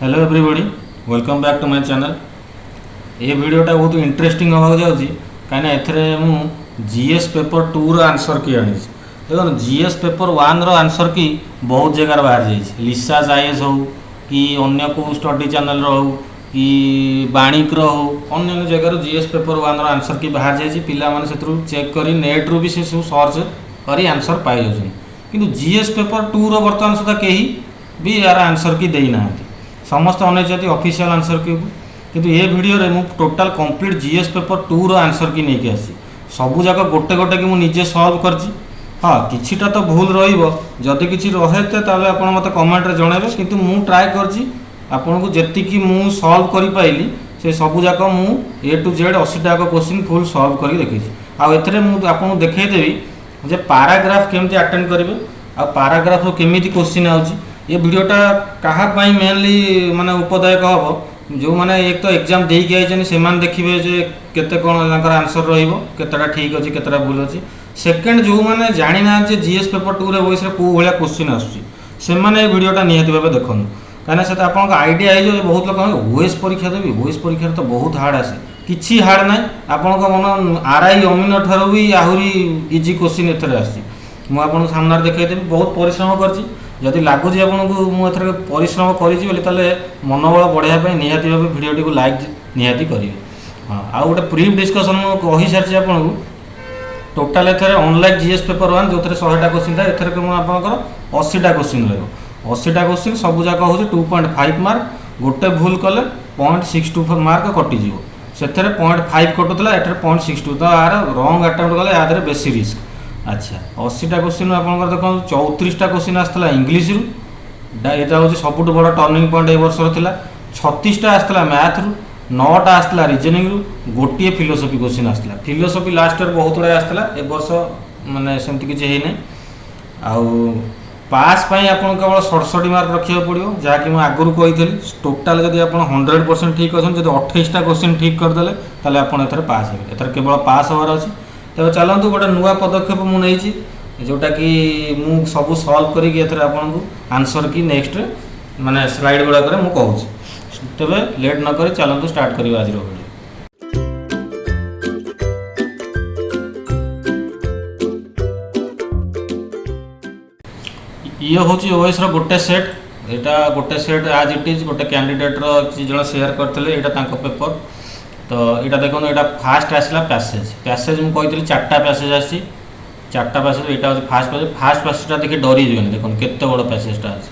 Hello everybody, welcome back to my channel. ये वीडियोटा बहुत इंटरेस्टिंग होगा जाऊँगी कहीं एथरे मु जीएस पेपर 2 रो आंसर की आनी। देखो जीएस पेपर 1 रो आंसर की बहुत जगह बाहर जाइए, लिसाज आईएएस हो कि अन्य को स्टडी चैनल हो कि बाणिक हो अन्य जगह जीएस पेपर 1 रो आंसर की बाहर जाइए। पिला माने से चेक करी नेट रू भी से सब सर्च करी आंसर पाई जाउछन, किंतु जीएस पेपर 2 रो वर्तमान सुधा कहीं भी यार आंसर की देई ना, समस्त अनेक ऑफिशियल आंसर की। किंतु ये वीडियो रे मु टोटल कंप्लीट जीएस पेपर 2 रो आंसर की नहीं आसी सबू जाक गोटे गोटे कि मुझे सॉल्व करछि। हाँ किछिटा तो भूल रहिबो, जदि किछि रहे ताले आपण मते कमेंट रे जणेबे, किंतु मु ट्राई करछि आपन को जेति कि मु सॉल्व करि पाइली से सबू जाक मु ए टू जेड 80 टा क्वेश्चन फुल सॉल्व करि देखिछि। आ एथरे मु आपन देखाई देबी जे पैराग्राफ केमति अटेंड करिवे आ पैराग्राफ रो केमिति क्वेश्चन आउछि। ये वीडियोटा कहा मेनली माने उपदायक हम जो माने एक तो एग्जाम दे के आइछन से देखिए जे केते कोन आंसर रहिबो, केतेटा ठीक अछि केतेटा भूल अछि। सेकंड जो माने जानि ना जे जीएस पेपर 2 रे वॉइस रे को भलिया क्वेश्चन आछी से माने वीडियोटा नियति भाबे देखन, काना से आपन को आईडिया आइ जे बहुत लोक ओएस परीक्षा देबी, ओएस परीक्षा तो बहुत हार्ड आसे, किछि हार्ड नै। आपन को मन आरआई अमीन ठारो भी आहुरी इजी क्वेश्चन एथरे आसी। मु आपन सामने देखाई देबी, बहुत परिश्रम करछि। जदि लगुच आपको मुझे परिश्रम करें मनोबल बढ़ाई निहाती भाव भिडियो को लाइक निहाती करेंगे। हाँ आउ गोटे प्रीफ डिस्कसन मुझे सारी आपको टोटाल एथर ऑनलाइन जीएस पेपर 1 जो 100टा क्वेश्चन था एथर आपंकर 80टा क्वेश्चन रहा। 80टा क्वेश्चन सबू जाक हूँ 2.5 मार्क, गोटे भूल कले 0.624 मार्क कटिज से 0.5 कटुला एटर 0.62, तो यार रंग अटेम्प्ट कले या बेसी रिस्क। अच्छा 80टा क्वेश्चन आप देखो 34टा क्वेश्चन आसला इंग्लीश रू, यहाँ हूँ सबुठ बड़ टर्निंग पॉइंट ए वर्ष था। 36टा आसला मैथ रू, 9टा आसला रीजनिंग रू, गोटे फिलोसफी क्वेश्चन आसला। फिलोसफी लास्ट ईयर बहुत गुड़ा आसला, ए वर्ष माने सेमती किसी है नहीं। आउ पास पाई आपन केवल 67 मार्क रखा पड़ो, जहाँकि मैं आगुरी कही टोटाल जब आप 100% ठीक अच्छे, जब 28टा क्वेश्चन ठीक करदे ताले आप एथर पास हो, एथर केवल पास होवार अच्छी। तेज चलतु गोटे नुआ पदक्षेप मुझे जोटा कि मु सब सल्व कर आंसर की नेक्स्ट माने स्लाइड गुड़ाक मुझे तेरे लेट न कर चलतु स्टार्ट करिए आज वीडियो। ये हूँ ओएस गोटे सेट, यहाँ गोटे सेट आज इट इज गोटे कैंडिडेट किसी जन शेयर करते यहाँ पेपर। तो यहाँ देखो यहाँ फास्ट आसला पैसेज, पैसेज मुझे कही 4टा पैसेज आसी, 4टा पैसेज यहाँ हूँ फास्ट पैसेजटा देखिए डरी जाए। देखो केते बड़ पैसेजटा अच्छे,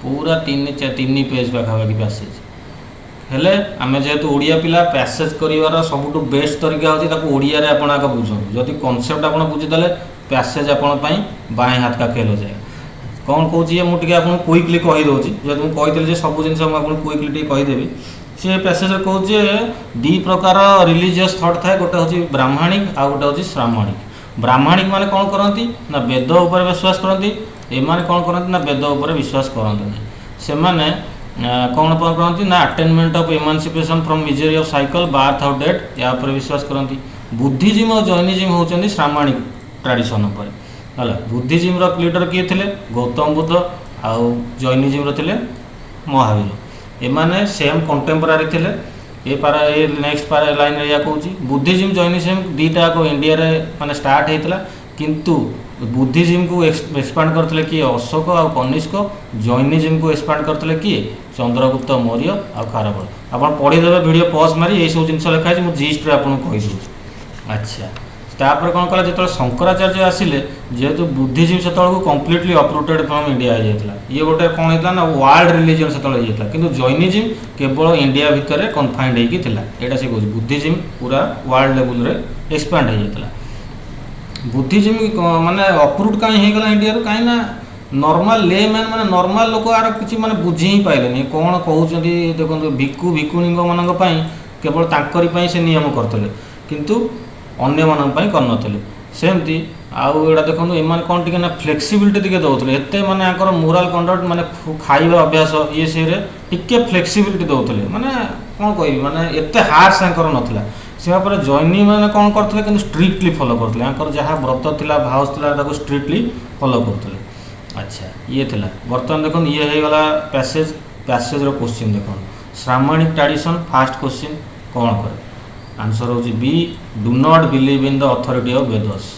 पूरा 3 पेज पाखापाखि पैसेज हेले आमे जेहेतु ओडिया पिला पैसेज करिवार सबुठु बेस्ट तरीका होची ओडिया रे आपण आगे बुझंतु। जदि कॉन्सेप्ट आपण बुझिदेले पैसेज आपण पई बाएं हाथ का खेल हो जाए। कौन कहूँ ये मुझे आपको क्विकली कही दूसरी, जब मुझे कही सब जिन क्विकली कहीदेवी। सी पैसेज कहूँ दी प्रकार रिलीजियस थॉट थाए, गोटे हूँ ब्राह्मणिक आ गोटे हूँ श्राह्मणिक। ब्राह्मणिक माने कौन करती ना वेद उपर विश्वास करती, एमाने कौन करती ना वेद उपर विश्वास करते नहीं। से माने कौन करती ना attainment of emancipation from misery of cycle birth of death या उपर विश्वास करती। बुद्धिज्म और जैनिज्म होती श्राह्मणिक ट्रेडिशन उपर है। बुद्धिज्म लीडर किए थे गौतम बुद्ध, आउ जैनिज्म थे महावीर। एमाने सेम कंटेम्पोरारी थे। ये पारा ये नेक्स्ट पारा लाइन या कहूँ बुद्धिज्म जैनिज्म दीटा को इंडिया रे माने स्टार्ट होता, किंतु बुद्धिज्म को एक्सपांड करते किए अशोक आ कनिष्क, जैनिज्म को एक्सपांड करते किए चंद्रगुप्त मौर्य आ खारवेल। आप पढ़ीदेवे वीडियो पॉज मारी यही सब जिन लिखाई है, मुझे जीस्ट आपको कहीदे। अच्छा तापर कौन कला जो शंकराचार्य आसिले, जेहेतु बुद्धिज्म से कम्प्लीटली अपरूटेड फ्रॉम इंडिया हो जाता। ये गोटे कौन होता ना वर्ल्ड रिलीजन से होता, किंतु जैनिज्म केवल इंडिया भितर कन्फाइंड होता। यहाँ से कहूँ बुद्धिज्म पूरा वर्ल्ड लेवल रे एक्सपांड हो जाता। बुद्धिज्म माने अपरूट कहीं होगा इंडिया कहीं ना नॉर्मल ले मैन माने नॉर्मल लोक आर किसी माने बुझी ही पाइले कौन कहते। देखो भिक्षु भिक्षुणी मान केवल तांकरी से नियम करते, किंतु अन्य मान करनथिले। सेमती आउ एटा देखो एम कौन टी फ्लेक्सिबिलिटी टे दौले, एत माने मोराल कंडक्ट माने खाଇବା अभ्यास ये से टिके फ्लेक्सिबिलिटी दौले, माने कौन कह माने एत हार्श नाला। से जैनी मैंने कौन करते कि स्ट्रिक्टली फॉलो करते, जहाँ व्रत थिला भाउस थिला स्ट्रिक्टली फॉलो करते। अच्छा ये थिला बर्तमान देखो ये हो गला पैसेज पैसेज रो क्वेश्चन देखो श्रामणिक ट्रेडिशन फास्ट क्वेश्चन कौन करे आंसर होची B do not believe in the authority of Vedas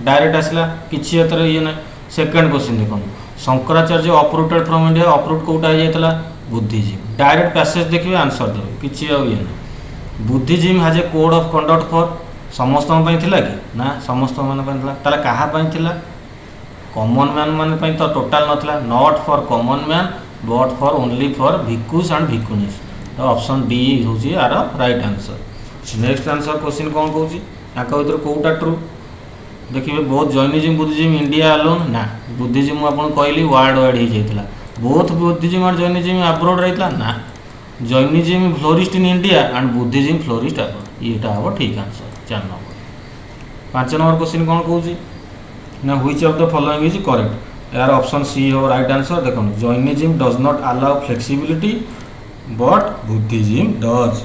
direct आसला किछि एतर ये ना सेकंड क्वेश्चन देखो Shankaracharya uprooted from India uproot कोटा हो जायतला बुद्धिज्म डायरेक्ट पैसेज देखिए आंसर देबे किछि आ ये ना Buddhism has a code of conduct for समस्त पई थिला कि ना समस्त मन पई थिला ताले कहा पई थिला कॉमन मैन मान पई तो टोटल नथला not for common man but for only for bhikkhus and bhikkhunis तो ऑप्शन डी होची are right answer next answer question कौन कहूची याका भीतर कोटा ट्रू देखिए बहुत जैनिज्म बुद्धिज्म इंडिया अलोन ना बुद्धिज्म आपन कहली वर्ल्ड वाइड ही जाइतला बोथ बुद्धिज्म और जैनिज्म अब्रॉड रहितला ना Jainism flourished in India and Buddhism flourished abroad येटा हो ठीक आंसर 4 नंबर 5 नंबर क्वेश्चन कौन कहूची ना which of the following is correct यार ऑप्शन सी हो राइट आंसर देखो Jainism does not allow flexibility but Buddhism does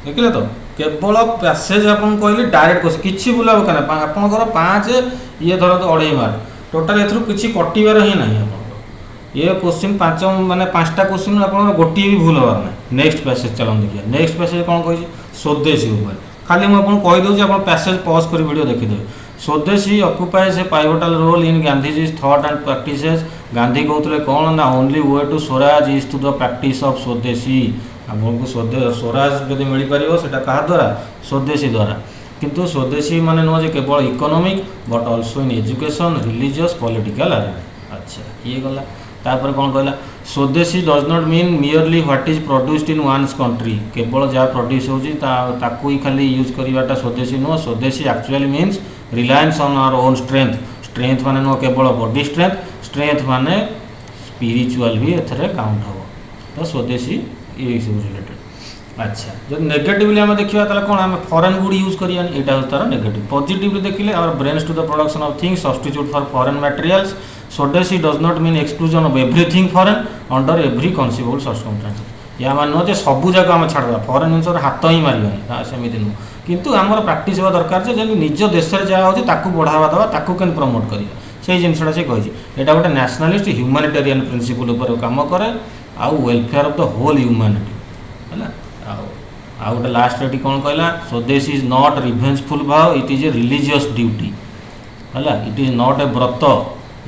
देखिले तो केवल पैसेज आपन कहले डायरेक्ट क्वेश्चन किछि बुलाव कना आपनकर 5 ये धर तो 2.5 मार्क टोटल एथरु किछि कटिबार ही नाही आपन ये क्वेश्चन 5 माने 5टा क्वेश्चन आपन गोटी भी भूल होबार नाही नेक्स्ट पैसेज चलन देखिए नेक्स्ट पैसेज कोन कहै स्वदेशी ऊपर खाली मैं आपन कहि दउ जे आपन पैसेज पॉज कर वीडियो देखि दे swadeshi occupies a pivotal role in Gandhiji's thought and practices Gandhi कहते कौन ना only way to swaraj is to the practice of swadeshi आपको स्वराज जब मिल पार से क्या द्वारा स्वदेशी द्वारा किंतु स्वदेशी माने नुह जे केवल economic but also in education religious political arrangement अच्छा ये गला तापर कौन कहला swadeshi does not mean merely what is produced in one's country केवल जहाँ प्रोड्यूस होची ताकू ही खाली यूज करवाटा स्वदेशी नुह swadeshi actually means reliance on our own strength strength माने नुह केवल बॉडी स्ट्रेंथ माने स्पिरिचुअल भी एथरे काउंट हो तो स्वदेशी ये सब रिलेटेड अच्छा जब नेगेटिवली आम देखा ताले कौन आम फॉरेन गुड यूज करिया एटा हो तार नेगेटिव पॉजिटिवली देखिले our brains to the production of things substitute for foreign materials swadeshi does not mean exclusion of everything foreign under every conceivable circumstances या मान जे सब जगह आम छाड़ा फॉरेन जिनस हाथ ही मारे सेमती नुह किंतु आमर प्रैक्टिस होगा दरकार जे निज देश में जहाँ होची ताकू बढ़ावा देवा ताकू केन प्रमोट करिया से जिनसा से कही एटा गोटे नेशनलिस्ट ह्यूमैनिटेरियन प्रिंसिपल उपर काम करे आउ welfare of the whole humanity है आउ गोटे लास्ट रेटी कौन कहला स्वदेश इज नॉट रिवेंजफुल भाव it is a religious duty है it is not a wrath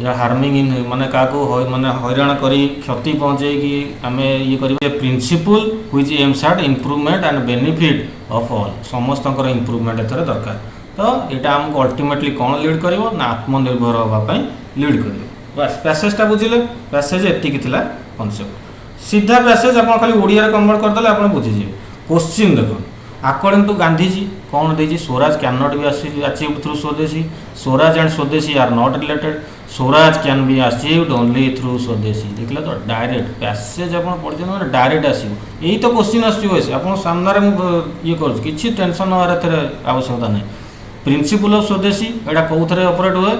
या हार्मिंग इन माने क्या माने हैरान करी क्षति पहुँचे कि आम ये करें principle which aims at improvement and benefit of all समस्त इम्प्रूवमेंट एथर दरकार तो यहाँ आमको अल्टीमेटली कौन लीड कर आत्मनिर्भर होगापाई लीड कर बस पैसेजटा बुझे पैसेज एतिक कनसेप्ट सीधा पैसेज आप खाली ओडिया कन्वर्ट करदे आप बुझीजे क्वेश्चन देख अकॉर्डिंग टू गांधीजी कौन देजी swaraj can not be achieved through swadeshi swaraj and swadeshi are not related swaraj can be achieved only through swadeshi देखले तो डायरेक्ट पैसेज आप पढ़ते मैंने डायरेक्ट आसो यही तो क्वेश्चन आस सामने ये करूँ टेंशन नवार आवश्यकता नहीं प्रिंसिपल ऑफ स्वदेशी एटा कौन ऑपरेट हुए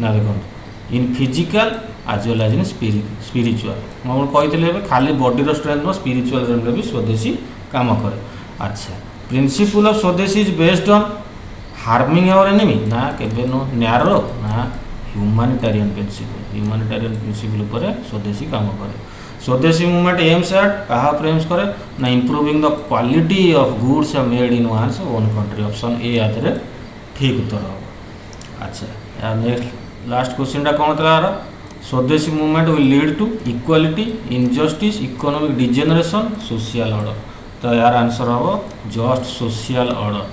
ना देखो इन फिजिकल आज वेल एज इन स्पिरिचुअल मुझे कही खाली बॉडी स्ट्रेंथ नो स्पिरिचुअल रेम भी स्वदेशी काम करे अच्छा principle of swadeshi is based on harming our enemy ना केबे नो न्यारो ना ह्यूमैनिटेरियन प्रिंसिपल उपर स्वदेशी काम करे स्वदेशी मूवमेंट एम्स एट कहा एम्स करे ना improving the quality of goods made in one's own country option A आदि ठीक उत्तर हो अच्छा नेक्स्ट लास्ट क्वेश्चन कौन था यार swadeshi movement will lead to equality injustice economic degeneration social order तो यार आंसर हम just social order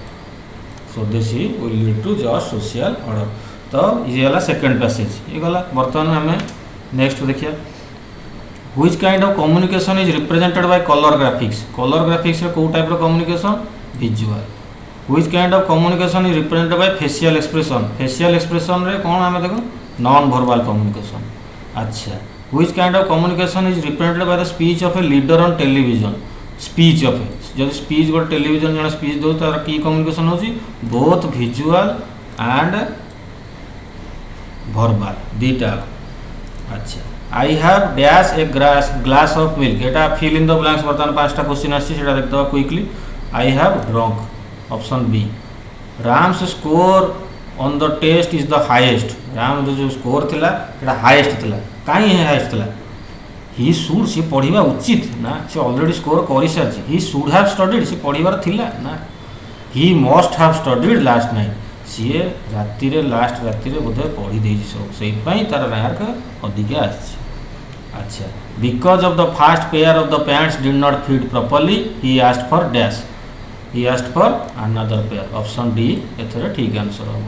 swadeshi will lead to just social order तो ये गला सेकेंड पैसेज ये गला बर्तमान आम नेक्स्ट देखिए which kind of communication is represented by colour graphics कौ type communication visual which kind of communication is represented by facial expression रे कौन आम देखो नॉन वर्बल कम्युनिकेशन अच्छा which kind of communication is represented by the speech of a leader on television speech of a जब speech गोटे television जन speech दो तार की कम्युनिकेशन होची बोथ विजुअल एंड वर्बल दीटा अच्छा I have dash a glass of milk एटा फिल इन द ब्लैंक्स बर्तमान 5टा क्वेश्चन आसी सेटा देखते quickly I have drunk option B Ram's score on the test is the highest Ram जो स्कोर थिला एटा हाईएस्ट थिला काई हाईएस्ट थिला हि शुड सी पढ़ा उचित ना, सी ऑलरेडी स्कोर कर सारी, हि शुड हैव स्टडीड सी पढ़ार थिला ना, he must have studied last night सी राति लास्ट राति बोधे पढ़ी दे सब से तार रैंक अधिका आसी। अच्छा, because of the first pair of the pants did not fit properly he asked for dash, he asked for another pair, option D एथरे ठीक आंसर हम।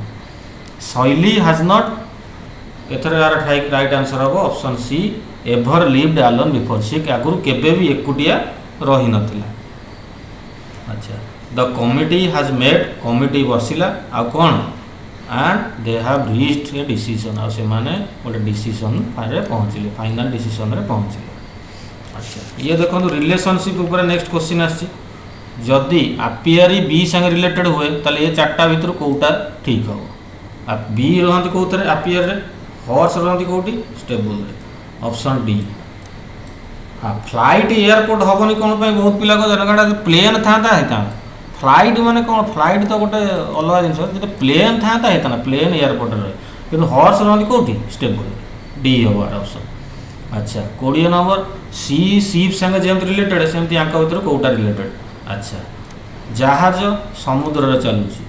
शैली हैज नॉट एथरे यार राइट आंसर हम option C ever lived alone before, सी आगुरी केबे भी एकुटिया रही नथिला। अच्छा, the committee has met, committee बसिला आ कौन and they have reached a decision, आ से माने गोटे डिसीजन रे पहुँचले, फाइनल डिसीजन रे पहुँचले। अच्छा, ये देखो रिलेशनशिप ऊपर नेक्स्ट क्वेश्चन आछि, जदि आपियारी बी संगे रिलेटेड हुए ताले ये चारटा भितर कोउटा ठीक हो। बी रहंती कोउतरे आपियर रे, हॉर्स रहंती कोउटी स्टेबल रे, ऑप्शन डी। हाँ, फ्लाइट एयरपोर्ट हेनी कौन बहुत पिला जनगाड़ा प्लेन था फ्लाइट माने कौन, फ्लाइट तो गोटे अलग जिन जो प्लेन था प्लेन एयरपोर्ट रहे, कि हॉर्स रही कौटी स्टेबल, डी हम ऑप्शन। अच्छा, 20 नंबर सी सीप संगे जमी रिलेटेड सेमती या भर कौटा रिलेटेड। अच्छा, जहाज समुद्र चलुची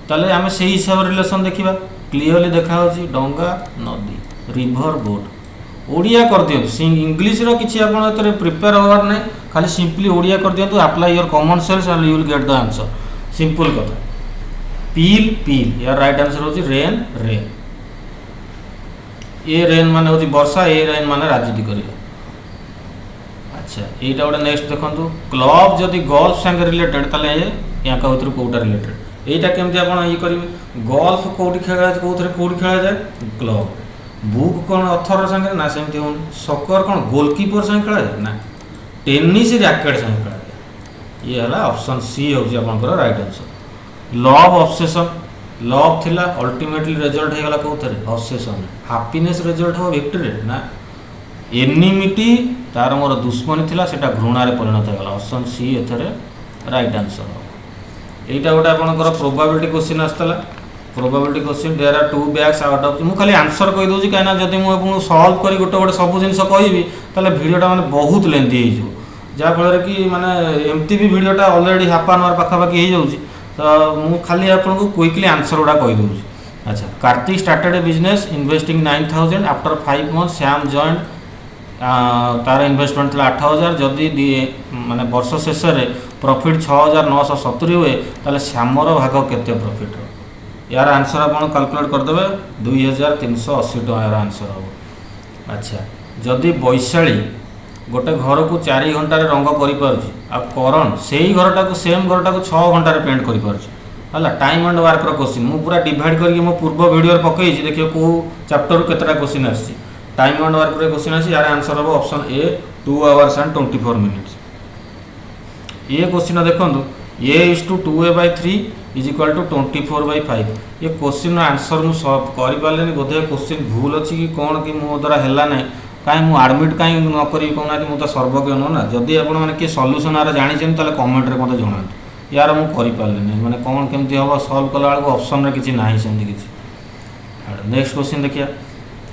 ताले आम से हिसाब से रिलेसन देखा क्लीयरली देखा डंगा नदी रिभर बोट, ओडिया कर दियंतु सिंग इंग्लिश रो किछि आपण एतरे प्रिपेयर होवार नै, खाली सिंपली ओडिया कर दियंतु, apply your common sense and you will get the answer, simple कथा। पील पील यार राइट आंसर होची रेन रेन, ए रेन माने होची वर्षा, ए रेन माने राजनीति करिया। अच्छा, एटा गोटे नेक्स्ट देखंतु, क्लब जदि गोल्फ संग रिलेटेड ताले या का भीतर कोटा रिलेटेड, एटा केमति आपण ये करिवे, गोल्फ कोठी खेला जाय, कोथरे कोठी खेला जाय क्लब, बुक कौन अथर संगे ना सेमती हो, सकर कौन गोलकीपर संगे खेला जाए ना, टेनिस रैकेट संगे खेला जाए, ये है ऑप्शन सी होकर right answer. Love obsession, love थिला अल्टीमेटली रिजल्ट होगा कौन ऑब्सेशन, हैप्पीनेस रिजल्ट हो विक्ट्री ना, एनिमिटी तार मोर दुश्मनी थिला सेटा घृणार परिणत होगा, ऑप्शन सी एथरे राइट आंसर। एटा गोटे आपनकर प्रोबेबिलिटी क्वेश्चन आसला, probability question there are 2 bags out of, मु खाली आंसर कहि दोची काना जदि मु आपन सॉल्व करी गोटे गोटे सब जिंस कहबी ताले वीडियोटा माने बहुत लेंथी हो जो, जा फल कि माने एमती भी वीडियोटा ऑलरेडी हाफ एन आवर पाखा पाखी हो जाउची, तो मु खाली आपन को क्विकली आंसर उडा कहि दोची। अच्छा, कार्तिक स्टार्टेड ए business investing 9000 after 5 month Shyam joined, तार इन्वेस्टमेंट था 8000, जदि माने वर्ष शेष में प्रॉफिट 6970 हुए ताले श्यामर भाग केते प्रॉफिट रो, यार आंसर आप कैलकुलेट करदे 2380 टका यार आंसर हम। अच्छा, जदि वैशाली गोटे घर को 4 घंटे रंग करण से ही घरटा को सेम घरटा को 6 घंटे पेंट कर टाइम एंड वर्क क्वेश्चन मु पूरा डिवाइड करके मो पूर्व वीडियो पकई देखिए को चैप्टर केतटा क्वेश्चन आसी, टाइम एंड वर्क क्वेश्चन आसी, यार आंसर हम option A 2 hours and 24 minutes। ये क्वेश्चन देखो a/2a/3 इज इक्वाल टू 24/5, ये क्वेश्चन आंसर मुझे सॉल्व कर बोधे क्वेश्चन भूल अच्छी कि कौन कि मो द्वारा है ना कहीं मुझे आडमिट कहीं न करी कहना मुझे सर्वज्ञ नुह ना, जदि आपने किए सल्यूशन यार जानी कमेंट रे मत जनातु, यार मुझे करें मैंने कौन केमती हम सल्व कला ऑप्शन रे किसी ना सेमती किसी। नेक्स्ट क्वेश्चन देखिए,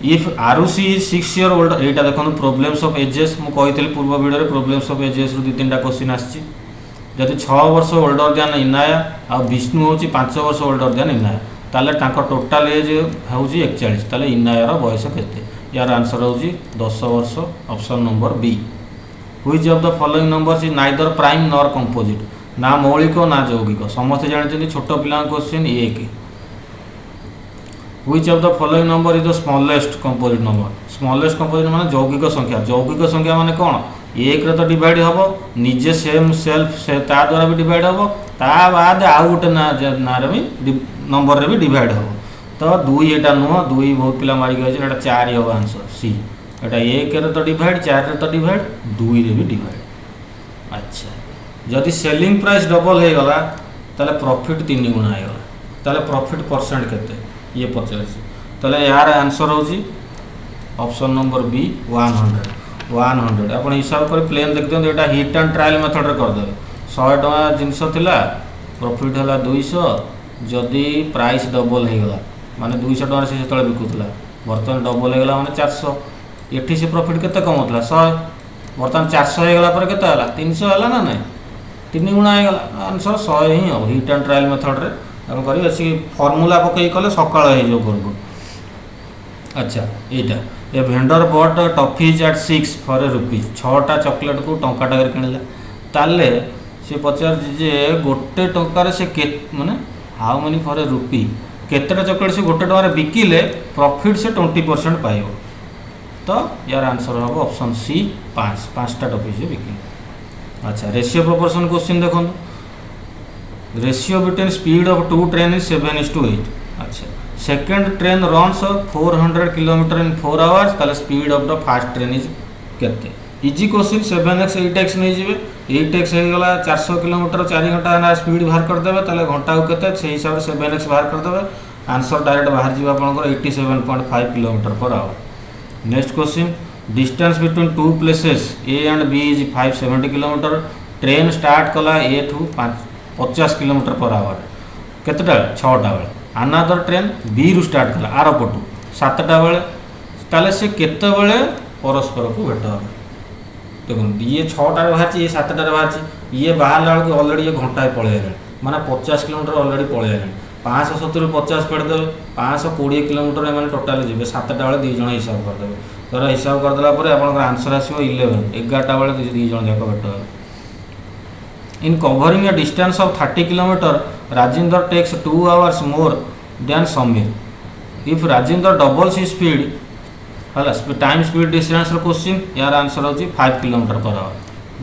if Arushi is 6 year old, यहाँ देखो प्रोब्लेम्स ऑफ एजेस मुझे पूर्व वीडियो प्रोब्लेम्स ऑफ एजेस 2-3टा क्वेश्चन आसी, जदि 6 वर्ष ओल्डर दैन इनाया आ विष्णु हूँ 5 वर्ष ओल्डर दैन इनाया ताले टोटाल एज हूँ 41, ताले इनायार बयस केते, यार आंसर हूँ 10 वर्ष, option number B. Which of the following numbers is neither prime nor composite, ना मौलिक ना यौगिक, समस्त जानते छोट पिला question 1। Which of the following number is the smallest composite number, smallest composite माने यौगिक संख्या, यौगिक संख्या माने कौन 1 रे तो डिवाइड हम निजे सेम सेल्फ से ता द्वारा भी डिवाइड हम, ता बाद आउ गोटे ना भी नंबर रे भी डिवाइड हम, तो 2 एटा नुह 2 बहुत पिला मारिक है 4 हम आंसर सी, एटा 1 रे तो डिवाइड 4 रे तो डिवाइड 2 रे भी डिवाइड। अच्छा, जदि सेलिंग प्राइस डबल हो गला ताले प्रॉफिट 3 गुणा हो गला, ताले प्रॉफिट परसेंट केते ये 50, ताले यार आंसर होची ऑप्शन नंबर बी 100। आप हिसाब कर प्लेन देख दिखाँ यहाँ हिट एंड ट्रायल मेथड रे करदे, 100 टका जिनस थिला प्रॉफिट है 200, जदि प्राइस डबल हो गला माने 200 टका से बिकुला बर्तमान डबल हो गला माने 400, एठी से प्रॉफिट केते कम होतला 100, बर्तमान 400 होगला के 300 है ना ना 3 गुणा होगला आंसर 100 ही हम हिट एंड ट्रायल मेथड रे तेणुक अच्छी फर्मूला पकई कले सकाल हो घरको। अच्छा यहाँ a vendor bought toffees at 6 for a rupees 6टा चॉकलेट को टंका टाकर किणला ताले सी पचार जे गोटे टंकार से माने how many for a rupee केतेटा चॉकलेट से गोटे टंकार बिकिले प्रॉफिट से 20% पाइब तो यार आंसर हम ऑप्शन सी 5टा टफिज से बिकिले। अच्छा रेशियो प्रोपोर्शन क्वेश्चन देखो ratio between speed of 2 train is 7:8। अच्छा second train runs 400 kilometre in 4 hours ताले speed of the first train is केते इजी क्वेश्चन 7x 8x नहीं जीवे 8x होगला 400 किलोमीटर 4 घंटा ना स्पीड बाहर करदेवे ताले घंटा को केते से हिसाब से 7x बाहर करदेवे आंसर डायरेक्ट बाहर जीवा आपनकर 87.5 kilometre per hour. Next question distance between two places A and B is 570 kilometre train start कला ए ठू 50 किलोमीटर पर आवर केतेटा 6टा बेले अनादर ट्रेन बी रु स्टार्ट कला आर पटू 7टा बेले ताले से केते बेले परस्पर को भेट हे देखो ये 6टार बाहर ये 7टार बाहर ये बाहर बेलू अलरेडी ये घंटा पलि माने 50 किलोमीटर अलरेडी पलि 570 50 पेड़ देवे 520 किलोमीटर एम टोटाल जी 7टा बेले 2 जन हिसाब करदे तर हिसाब करदेला आप आंसर आसो 11 बेले 2 जन जाक भेट हे। In covering a distance of 30 km, Rajinder takes 2 hours more than Samir. If Rajinder doubles his speed, time speed distance question यार आंसर होची 5 km per hour।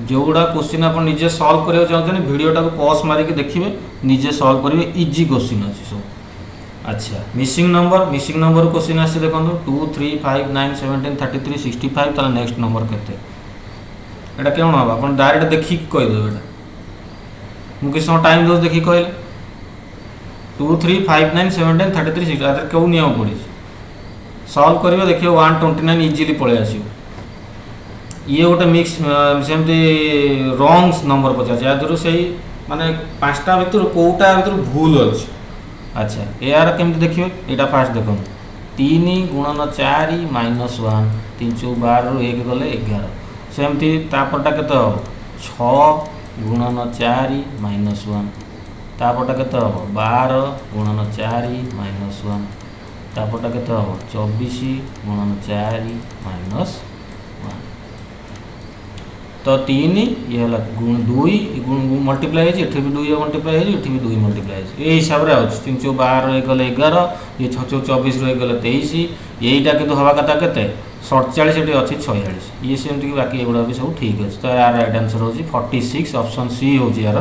जो गुड़ा क्वेश्चन आप निजे सॉल्व करियो चाहते हैं वीडियोटा को पॉज मारिक देखिए निजे सॉल्व करेंगे इजी क्वेश्चन अच्छी सब। अच्छा मिसिंग नंबर क्वेश्चन आसे देखो 2 3 5 9 17 33 65 ताला नेक्स्ट नंबर केते एटा केन हम अपन डायरेक्ट देखि कहि देबे एटा मुझे समय टाइम दो देखिए कहले 2 3 5 9 17 33 60 आदर क्यों नियम पड़ी सॉल्व करियो देखियो 129 इजीली पळे आसियो ये गोटे मिक्स सेमती रॉन्ग नंबर पचास यादर से माने 5टा भीतर कोटा भीतर भूल अच्छे। अच्छा यार केमती देखिए यहाँ फास्ट देखो 3 गुणन 4 माइनस 1 3 चौ 12 1 गले 11 सेमती तापरटा केते हम 6 गुणन 4 माइनस 1 तापरटा केते हम 12 गुणन 4 माइनस 1 तापरटा केते हम 24 गुणन 4 माइनस 1 तो 3 ये गुण 2 गुण मल्टीप्लाई है भी 2 मल्टीप्लाई है भी 2 मल्टीप्लाई है ये हिसाब से अच्छे 3 चौ 12 गले 11 ये 6 चौ 24 गले 23 यहीटा कि हवा कथा के 47 ये अच्छी 46 ये सेमती बाकी एगुड़ा भी सब ठीक अच्छे। तो यार राइट आंसर हो 46 ऑप्शन सी हो यार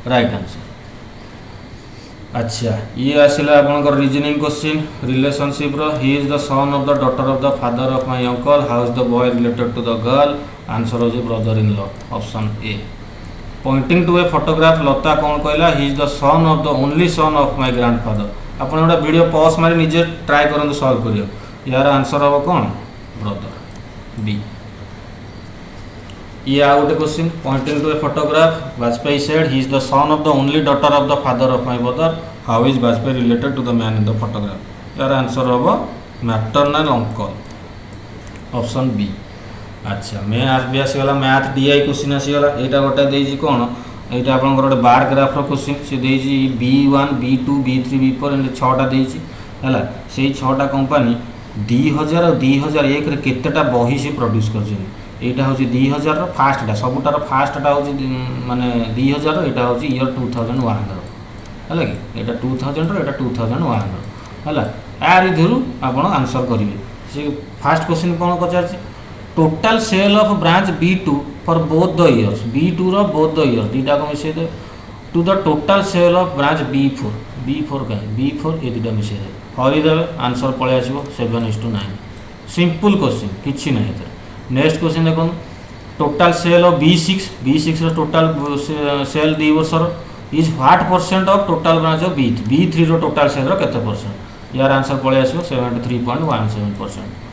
राइट आंसर। अच्छा ये आसला आप reasoning question relationship he is the son of the daughter of the father of my uncle how is the boy related to the girl answer हो brother in law option A. Pointing to a photograph Lata कौन कहला he is the son of the only son of my grandfather आप गोटे video pause मारी निजे try करूँ solve करियो यार आंसर हम कौन ब्रदर बी। ये आ गोटे question pointing to a photograph Vajpayee said he is the son of the only daughter of the father of my brother how is Vajpayee related to the man in the photograph यार answer हम maternal uncle option B. अच्छा math भी आसीगला math DI question आसीगला यहाँ गोटे देजी कौन यहाँ आप गोटे बार ग्राफ क्वेश्चन सी देजी B1 B2 B3 B4 एमती 6टा देजी है से 6टा कंपानी 2000 और 2001 रे केतेटा बही से प्रोड्यूस कर यहाँ हूँ 2000 फास्टा सबुटार फास्टा हूँ माने 2000 यहाँ हूँ ईयर 2001 है कि यहाँ 2000 यहाँ 2001 है यार इधर आप आंसर करेंगे से फास्ट क्वेश्चन कौन पचार total sale of branch B2 for both the years B2 रो बोथ द इयर्स दुटा को मिसे दे to the total sale of branch B4 कहीं B4 ये दुटा मिसे दे हरी देवे आंसर पळे आसीबो 7:9 सिंपल क्वेश्चन किछि नै एते। नेक्स्ट क्वेश्चन देखो टोटाल सेल ऑफ B6 रो टोटाल सेल 2 वर्षर is what percent of total branch of B3 रो टोटाल सेल रो केते परसेंट यार आंसर पळे आसीबो 73.17%।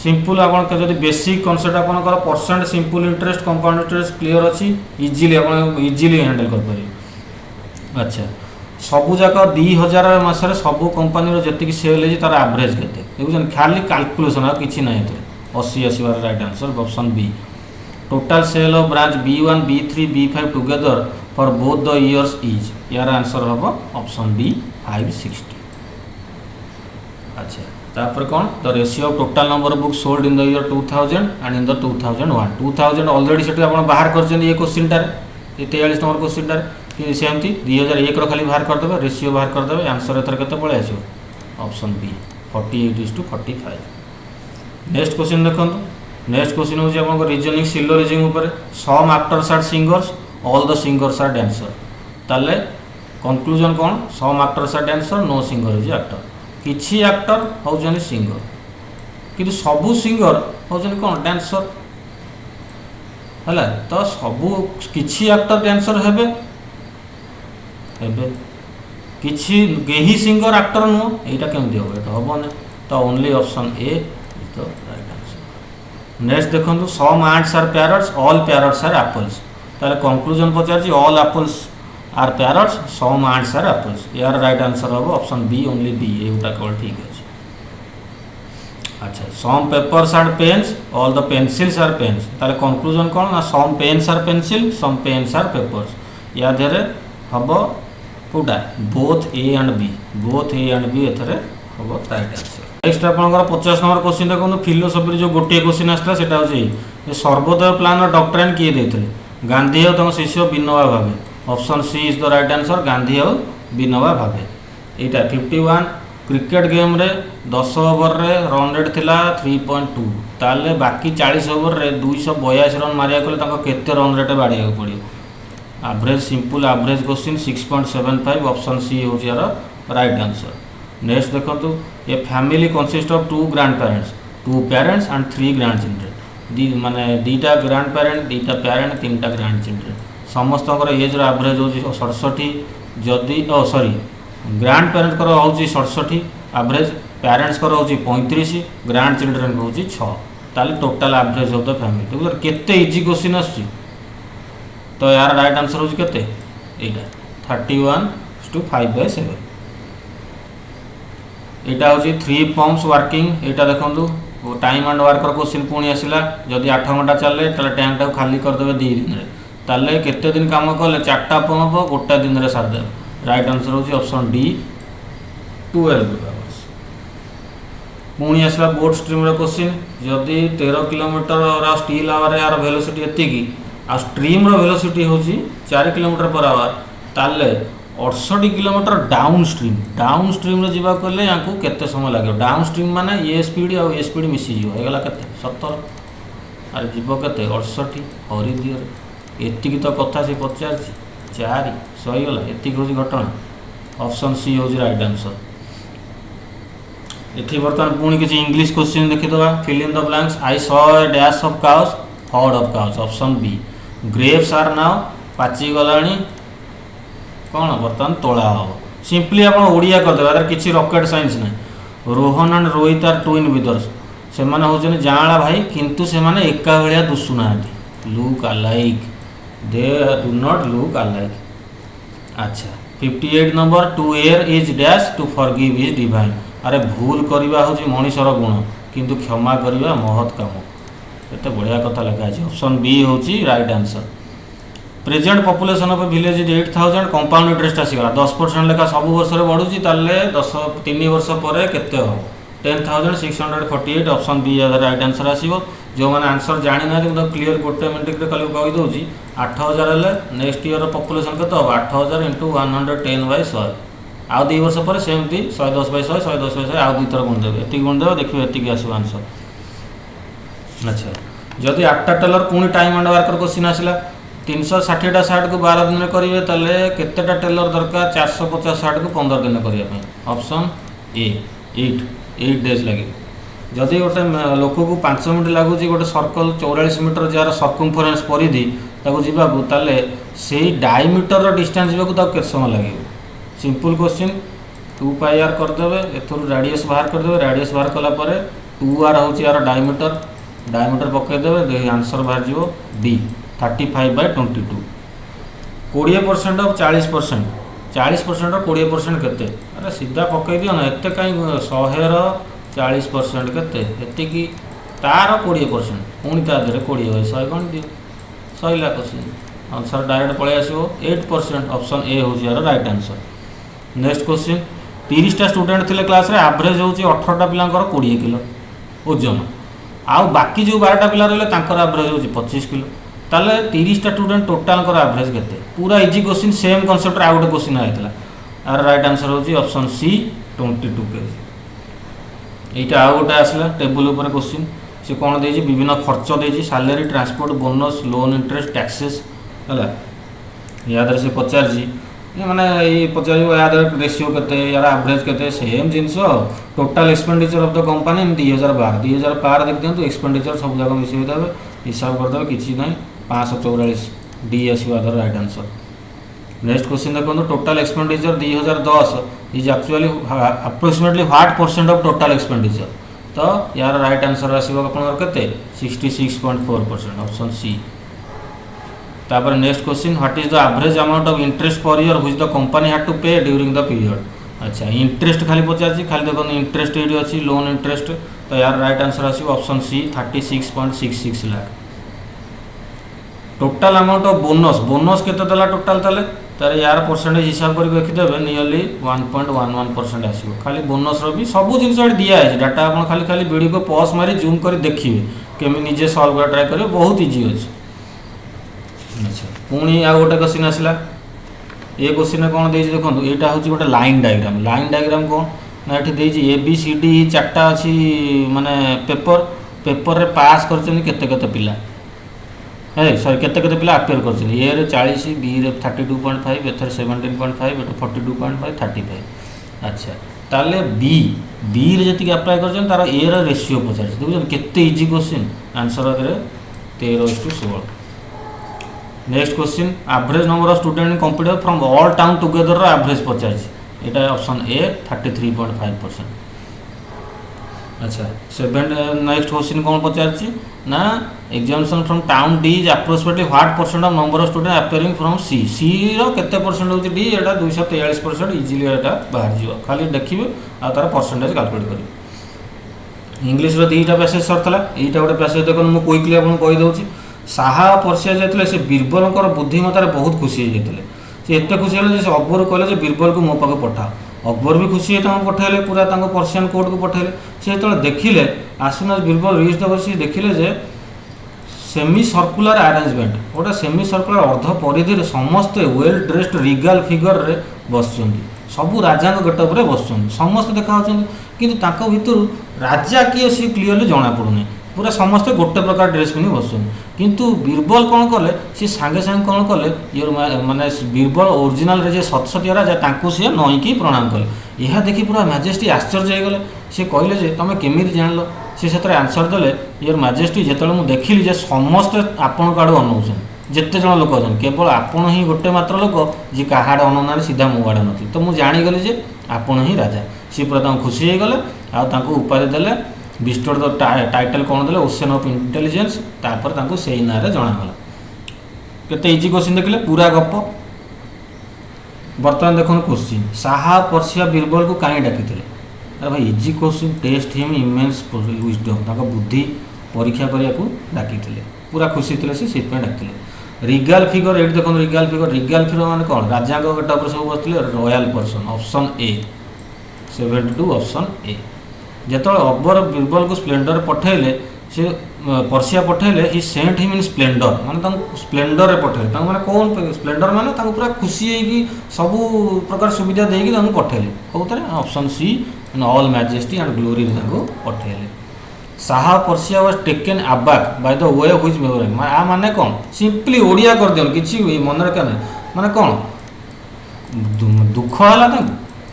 सिंपल आप बेसिक कॉन्सेप्ट आपंकर percent simple interest compound interest clear अच्छी इजीली आप इजीली हैंडल कर। अच्छा सबू जाक 2000 मसरे सबू कंपानी जी सेल है तार एवरेज के खाली कैलकुलेसन आ कि ना 80 आसबार right answer option B. Total sale of branch B1 B3 B5 together for both the years is यार आंसर हम ऑप्शन डी 560। अच्छा तापर कौन the ratio of total number of book sold in the year 2000 and in the 2001 2000 already से आप बाहर कर ये क्वेश्चनटार ये 43 नंबर क्वेश्चनटार कि सेमती 2001 खाली बाहर करदे रेशियो बाहर करदे आंसर एथर केते पळे आसीबो ऑप्शन बी 48:45। नेक्स्ट क्वेश्चन देखंतु नेक्स्ट क्वेश्चन होची आपन रीजनिंग सिलोजिज्म ऊपर some actors are singers all the singers are dancer ताले कंक्लूजन कौन some actors are dancer no singer is actor किछि एक्टर होजन सिंगर किंतु सबु सिंगर होजन कौन डांसर हला तो सबु किछि एक्टर डांसर हेबे हेबे किछि गेही सिंगर एक्टर नो एटा केमति हो एटा होबन तो only option A is the right answer. Next देखंतु some ants are parrots all parrots are apples ताले कंक्लूजन पचार all apples are parrots some ants are apples यार राइट आंसर हम ऑप्शन बी ओनली बी एटा केवल ठीक अछि। अच्छा some papers are pens all the pencils are pens ताले कंक्लूजन कोन ना some pens are pencil some pens are papers या देरे हबो Kota both A and B एथरे हबो राइट आंसर। नेक्स्ट आपनकर 50 नंबर क्वेश्चन देखो फिलोसफी जो गोटे क्वेश्चन आसला सेटा होची ये सर्वोदय प्लान डॉक्ट्रिन किए देथिले गांधी और तंग शिष्य Vinoba Bhave option C is the right answer Gandhi और विनोबा भावे। एटा 51 क्रिकेट गेम रे 10 ओवर रे रन रेट थिला 3.2 ताले बाकी 40 ओवर रे 282 रन मारिया कले तंग केते रन रेट बाडिया पड़ियो average simple average question 6.75 option C हो यार राइट आंसर। नेक्स्ट देखंतु a family consist of 2 grandparents 2 parents and 3 grandchildren माने दीटा ग्रैंड पेरेंट दीटा पेरेंट तीनटा ग्रैंड चिल्ड्रेन समस्त एज एवरेज हो 67 जदि सॉरी ग्रैंड पेरेंट कर हो 67 एवरेज पेरेंट्स कर हो 35 ग्रैंड चिल्ड्रेन हो 6 ताले total average of the family तो केते इजी क्वेश्चन आछि तो यार राइट आंसर हो केते एटा 31:5/7 एटा हो 3 पंप्स वर्किंग एटा देखंतु टाइम एंड वर्कर क्वेश्चन पुणी आसला जदि 8 घंटा चले ताले टैंक टा खाली कर देबे 2 दिन रे ताले केते दिन काम कले 4टा पंप गोटा दिन रे सार देबे राइट आंसर हो ऑप्शन डी 12 आवर्स। पुणी आसला बोट स्ट्रीम रे क्वेश्चन जदि 13 किलोमीटर और स्टील आवर यार वेलोसिटी एति की आ स्ट्रीम रो वेलोसिटी हो 4 किलोमीटर पर आवर ताले 68 किलोमीटर डाउन स्ट्रीम रे जीवा कले याकू केते समय लागो डाउन स्ट्रीम माने ये स्पीड और ये स्पीड मिसी जीव हेगला केते 70 अरे जीव केते 68 हरि दियर एतिकी तो कथा से पचार 4 सही गला एतिकी हो घटना ऑप्शन सी हो राइट आंसर। एथि बर्तमान पुणी किसी इंग्लिश क्वेश्चन देखि दवा fill in the blanks I saw a dash of cows herd of cows option B grapes are now पाची गलाणी कौन बर्तमान तोला हम सिंपली आप ओडिया करदे किसी रॉकेट साइंस ना Rohan and Rohit are twin brothers से माने होजने जांला भाई किंतु से माने एका भलिया दुसुना look alike they do not look alike. अच्छा 58 number two err is dash to forgive is divine अरे भूल करवा हूँ मनीषर गुण किंतु क्षमा करवा महत काम एते बढ़िया कथा लिखा है ऑप्शन बी हूँ right answer. Present population of village is 8000 compound interest आसीगला 10% लेखा सब वर्ष बढ़ुची 3 वर्ष पर केते हो 10,648 ऑप्शन बी राइट आंसर आसीबो। जो मैंने आंसर जानी ना तो क्लियर गोटे मिनट कल कही दूसरी 8000 है नेक्स्ट ईयर पॉपुलेशन के हम 8000 × 110/100 आउ 2 वर्ष पर सेमती 110/100 110/100 आउ 2 थर गुण देवे गुण देवे देखिए एति आसो आंसर। अच्छा जदि 8टा टेलर पुणी टाइम एंड वर्कर क्वेश्चन आसला 360टा सार्ट को 12 दिन में करेंगे ताले केतेटा टेलर दरकार 450 सार्ट को 15 दिन में करने ऑप्शन ए 8 डेज लगे। जदि गोटे लोक को 5 मिनट लगुच गोटे सर्कल 44 मीटर जार सर्कमफरेन्स परिधि जावाकू ताले से डायमीटर डिस्टेंस जावाकू केते समय लगे सिंपल क्वेश्चन 2πr करदे एथुर रेडियस बाहर करदे रेडियस बाहर कलापर 2r हूँ यार डायमीटर पकईदे आंसर बाहर जीव डी 35/22 20% ऑफ 40% 40% और 20% केते अरे सीधा पकई दियो ना एते कहीं 100 40% केते एति की तार 20% पुणी ता देरे 20/100 गण दियो सैला क्वेश्चन आंसर डायरेक्ट पलि आसो 8%। ऑप्शन ए हूँ यार राइट आंसर। नेक्स्ट क्वेश्चन 30टा स्टूडेंट थे क्लास रे एवरेज हूँ 18टा पिलांकर 20 किलो ओजन आउ बाकी जो 12टा पिला रहे एवरेज हूँ 25 किलो ताले 30टा स्टूडेंट टोटाल एवरेज केते पूरा इजी क्वेश्चन सेम कॉन्सेप्ट आउ गोटे क्वेश्चन आइतला यार राइट आंसर हूँ ऑप्शन सी 22 केजी। यहाँ आउ गोटे आसला टेबुल उपर क्वेश्चन सी कौन दे विभिन्न खर्च दे salary transport bonus loan interest taxes है याद से पचार माने ये पचार याद रेसीो के यार एवरेज के same genus total expenditure of the company 2012 देख दिखाँ एक्सपेंडिचर सब जगह मिसेई देवे हिसाब करदे कि ना 544 डी आसो राइट आंसर। नेक्स्ट क्वेश्चन देखो total expenditure 2010 is actually approximately what percent of total expenditure तो यार राइट आंसर आसो के 66.4% ऑप्शन सी। तापर next question what is the average amount of interest per year which the company had to pay during the period. अच्छा interest खाली पचार खाली देखो इंटरेस्ट ये अच्छी लोन इंटरेस्ट तो यार राइट आंसर आसो option C 36.66 lakh. Total amount of bonus bonus केते देला टोटाल ताले तार यार परसेंटेज हिसाब कर रखिदेवे नियरली 1.11% आसो खाली बोनस भी सब जिन दिखाई डाटा आप खाली खाली वीडियो को पॉज मारी जूम कर देखिए केमी निजे सॉल्व कर ट्राए करेंगे बहुत इजी अच्छे। अच्छा पुणी आ गोटे क्वेश्चन आसला ये क्वेश्चन कौन दे देखो यहाँ हूँ गोटे लाइन डायग्राम कौन ना ये ABCD 4टा अच्छी माने पेपर रे पास कर पिला है सॉरी केते पिला अपेयर कर ए रे 40 बी रे 32.5 एथर 17.5 एथर 42.5 35। अच्छा ताले बी रे जति अप्लाई कर तार ए रे रेशियो पचार देखुन केते easy question answer 13:16। Next question average number of student computer from all town together average पचार यहाँ ऑप्शन ए 33.5%। अच्छा नेक्स्ट क्वेश्चन कौन पचार ना examination from town D is approximately what percent of number of student appearing from C रो केते percent होची D एटा 243% easily एटा बाहर जिवो खाली देखिबे आ तार परसेंटेज कैलकुलेट करिवे। इंग्लिश रो दीटा पैसेज सरतला एटा गोटे पैसेज देखो मु क्विकली आपन कहि दउची साहा परसिया जायतले से बीरबलकर बुद्धिमतार बहुत खुशी हो जाते से एत खुशी है से अकबर कहले बीरबल को मो पाखे पठाओ अकबर भी खुशी पठेले पूरा पर्सियन कोर्ट को पठेले से जो देखिले आसुना बीरबल रिच द सी देखिले जे सेमी सर्कुलर अरेंजमेंट गोटे सेमी सर्कुलर अर्ध परिधि समस्ते वेल ड्रेस्ड रिगाल फिगर रे बसुंट सबू राजा गेटअप रे बसुंट समस्ते देखा कि भितर राजा किए सी क्लीयरली जना पड़ूनी पूरा समस्ते गोटे प्रकार ड्रेस पिंधि बसुन किंतु बीरबल कौन कले सी सांगे सांगे कौन कले ये माने बीरबल ओरिजिनल रे जे सतसतिया राजा तांको सी नईकी प्रणाम कले यह देखी पूरा मैजेस्टी आश्चर्य हो गले सी कहले जे तुम केमी जान सी से आंसर देले योर मैजेस्टी जो मुझे देखिली जे समस्ते आपण आड़ अनौन जिते जन लोक अच्छे केवल आपण ही गोटे मात्र लोक जी क्या अनौना सीधा मो आड़े नी तो मुझे जानीगली जे आपण ही राजा सी पूरा खुशी हो गले आउ उपाधि देले बिस्टोर द टाइटल कौन देले ओशन ऑफ इंटेलिजेंस तापर तांको सेही ना रे जणागला केते इजी क्वेश्चन देखले पूरा गप। बर्तमान देखो क्वेश्चन साहा परसिया बीरबल को कहीं डाकिथिले अरे भाई easy question test him immense wisdom ताको बुद्धि परीक्षा करिया को डाकिथिले पूरा खुशी थिले से सेत पे डाकिथिले। रिगाल फिगर एट देखो रिगाल फिगर माने कौन राजा को गेटअप सब बसथिले royal person option A 72 option A. जेतବେଳେ अकबर बीरबल को स्प्लेंडर पठेले से पर्सिया पठेले he sent him in splendour माने स्प्लेंडर रे पठेले माने कौन स्प्लेंडर माने पूरा खुशी होगी सब प्रकार सुविधा देकी पठेले कौन option C in all majesty and glory पठेले। Shah Persia was taken aback by the way which memory आ माने कौन सिंपली ओडिया कर दियो किछि मन रखा माने कौन दुख हला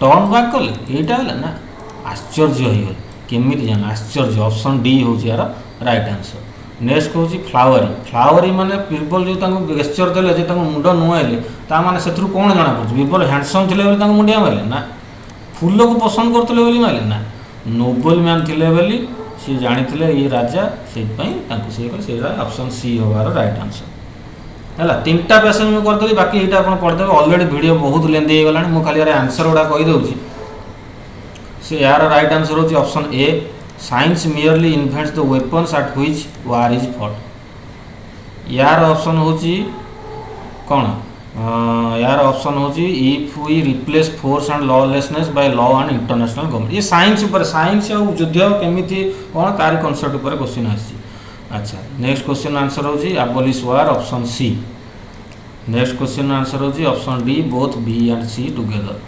टर्न बैक कले एटा हला ना आश्चर्य हो केमी जान आश्चर्य ऑप्शन डी हूँ यार राइट आंसर। नेक्स्ट हूँ फ्लावरी माने बीरबल जो गेस्चर देले जे मुंड नुआइले ता माने से कौन जना पड़े बीरबल हैंडसम थे मुंडिया मारे ना फूल को पसंद करते मारे ना नोबल मैन थे सी जानी ये राजा से ऑप्शन सी होवार राइट आंसर है। 3टा पैसेज मुझे करदेली बाकी यहाँ आप पढ़देवे ऑलरेडी वीडियो बहुत लेंदी हो गला मुझे खाली यार आंसर गुड़ा कहीदे से यार राइट आंसर होची option A science merely invents the weapons at which war is fought यार ऑप्शन होची कौन यार ऑप्शन होची if we replace force and lawlessness by law and international government. ये साइंस ऊपर साइंस और युद्ध केमिति कौन तार कॉन्सेप्ट ऊपर क्वेश्चन आसी। अच्छा नेक्स्ट क्वेश्चन आंसर होची abolish war option C. Next question answer होची option D both B and C together.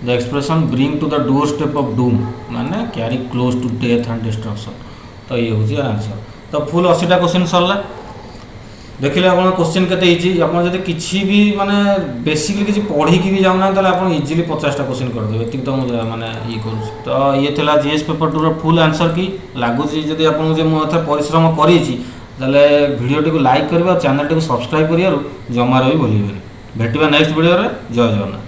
The expression bring to the doorstep of doom माने carry close to death and destruction. तो ये होची answer. तो full 80टा question सरला देखिले आप question केते आप किसी भी माने बेसिकली किसी पढ़ी भी जाऊना आप इजिली 50टा क्वेश्चन करदेवे ये तो मुझे माने ये करूँ। तो ये थिला जीएस पेपर 2 रो फुल आंसर की लगुच जदि आपको मुझे परिश्रम करी भिडियो टी लाइक करेंगे और चैनल टी सब्सक्राइब करूँ जमार भी भूलें। भेटा नेक्स्ट वीडियो जय जगन्नाथ।